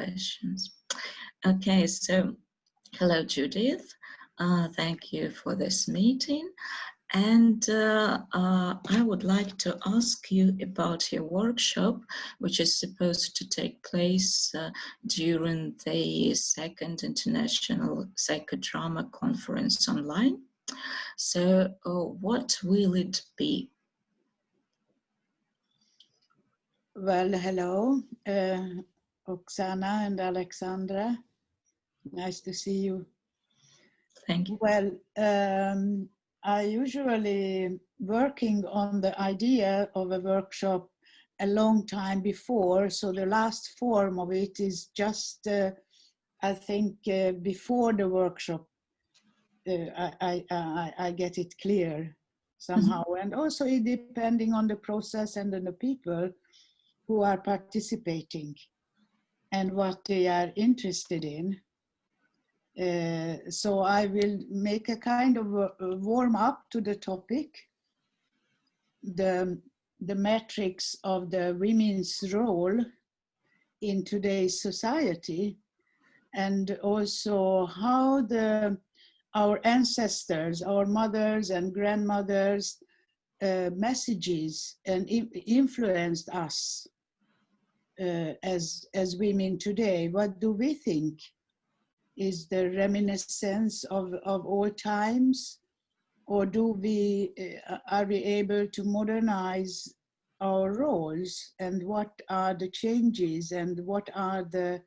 sessions. Okay, so hello, Judith. Thank you for this meeting. And I would like to ask you about your workshop, which is supposed to take place during the second International Psichodrama Conference online. So what will it be? Well, hello, Oksana and Alexandra. Nice to see you. Thank you. Well, I usually working on the idea of a workshop a long time before, so the last form of it is just, I think, before the workshop, I get it clear somehow. Mm-hmm. And also depending on the process and on the people who are participating and what they are interested in. So I will make a kind of a warm up to the topic, the metrics of the women's role in today's society, and also how our ancestors, our mothers and grandmothers, messages and influenced us as women today. What do we think is the reminiscence of all times, or are we able to modernize our roles, and what are the changes and what are the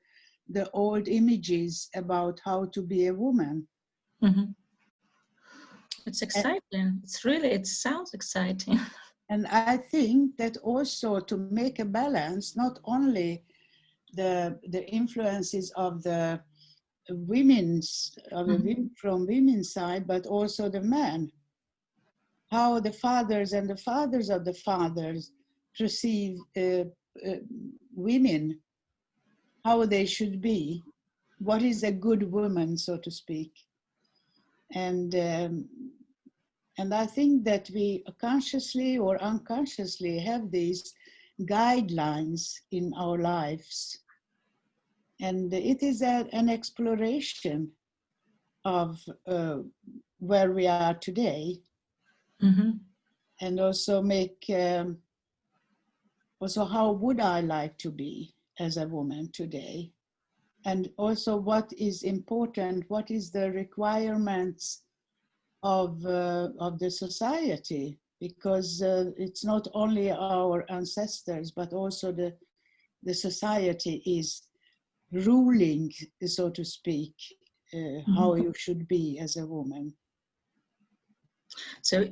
old images about how to be a woman? Mm-hmm. It's exciting. It sounds exciting. And I think that also to make a balance, not only the influences of the from women's side, but also the men, how the fathers and the fathers of the fathers perceive women, how they should be, what is a good woman, so to speak. And I think that we consciously or unconsciously have these guidelines in our lives. And it is an exploration of where we are today. Mm-hmm. And also also how would I like to be as a woman today? And also what is important, what is the requirements of the society, because it's not only our ancestors, but also the society is ruling, so to speak, how you should be as a woman. So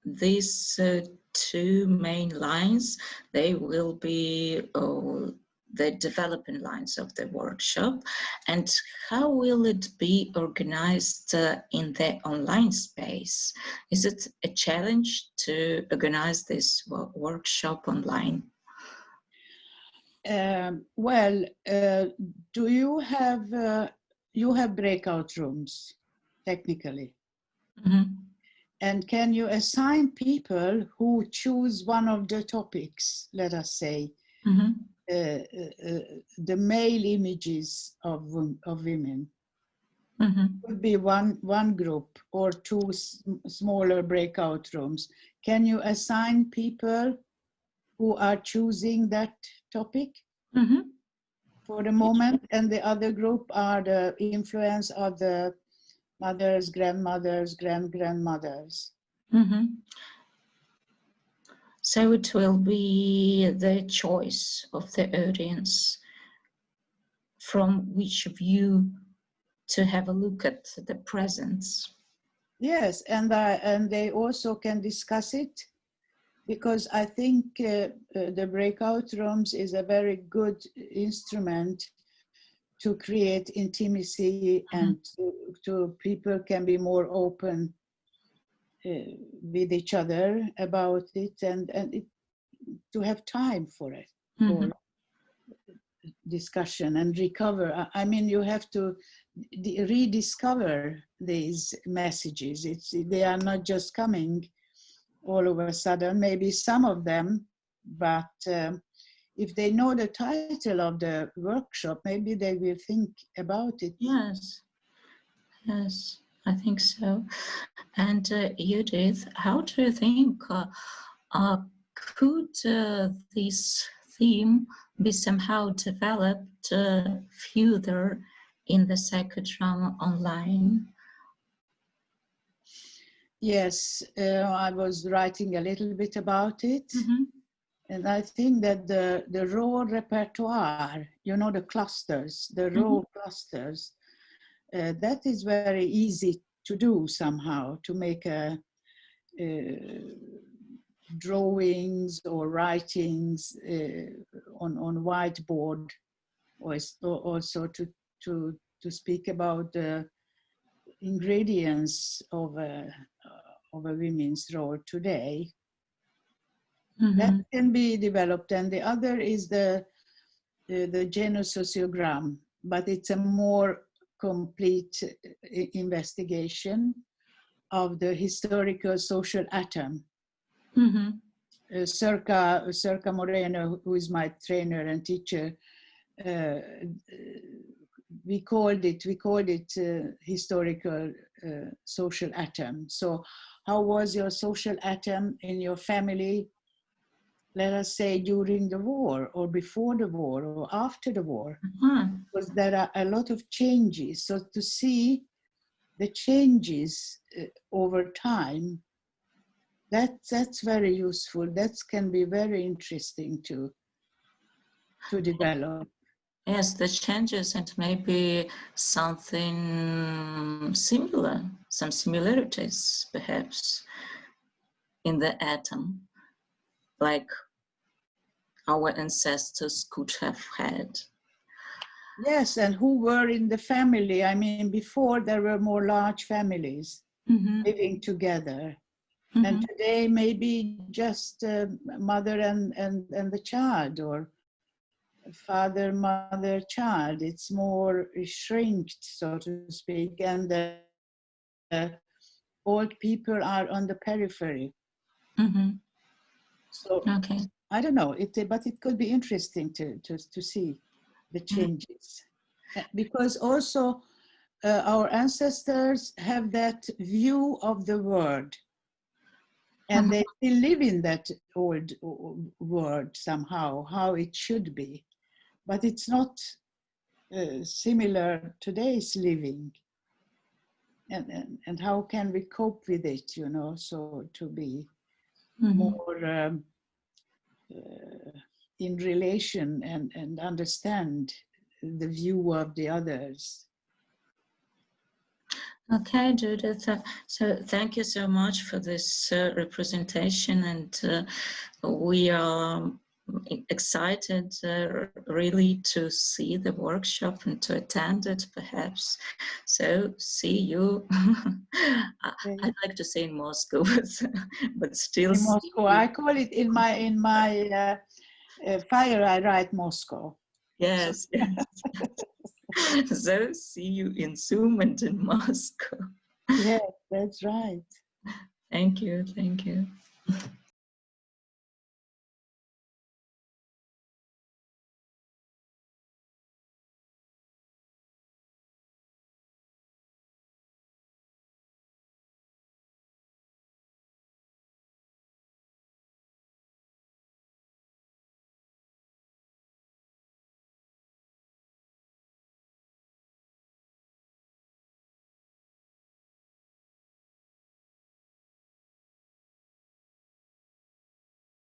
these two main lines, they will be the developing lines of the workshop. And how will it be organized in the online space? Is it a challenge to organize this workshop online? Do you have breakout rooms, technically? Mm-hmm. And can you assign people who choose one of the topics, let us say, mm-hmm. The male images of women? Mm-hmm. Would be one group or two smaller breakout rooms. Can you assign people who are choosing that topic mm-hmm. for the moment, and the other group are the influence of the mothers, grandmothers, grandmothers? Mm-hmm. So it will be the choice of the audience from which view to have a look at the presents. Yes, and they also can discuss it, because I think the breakout rooms is a very good instrument to create intimacy, mm-hmm. and to people can be more open with each other about it, and to have time for it, mm-hmm. for discussion and recover. I mean, you have to rediscover these messages. They are not just coming all of a sudden, maybe some of them, but if they know the title of the workshop, maybe they will think about it. Yes, yes, I think so. And Judith, how do you think could this theme be somehow developed further in the psychodrama online? Yes, I was writing a little bit about it. And I think that the raw repertoire, you know, the clusters, the raw clusters, that is very easy to do somehow, to make drawings or writings on whiteboard, or also to speak about the ingredients of a women's role today. That can be developed, and the other is the genusociogram, but it's a more complete investigation of the historical social atom. Circa Moreno, who is my trainer and teacher, we called it historical social atom. So how was your social atom in your family, let us say, during the war, or before the war, or after the war? Because there are a lot of changes. So to see the changes over time, that's very useful. That can be very interesting to develop. Yes, the changes, and maybe something similar, some similarities perhaps in the atom, like our ancestors could have had. Yes, and who were in the family. I mean, before there were more large families living together. And today maybe just mother and the child, or father, mother, child. It's more shrinked, so to speak, and the old people are on the periphery. So I don't know, but it could be interesting to see the changes. Because also our ancestors have that view of the world, and they still live in that old world somehow, how it should be. But it's not similar today's living. And how can we cope with it, you know, so to be more in relation and understand the view of the others. Okay, Judith. So thank you so much for this representation, and we are excited really to see the workshop and to attend it perhaps. So see you. I'd like to say in Moscow, but still in Moscow. I call it in my fire I write Moscow. Yes, so. Yes. So see you in Zoom and in Moscow. Yes, that's right. Thank you. Thank you.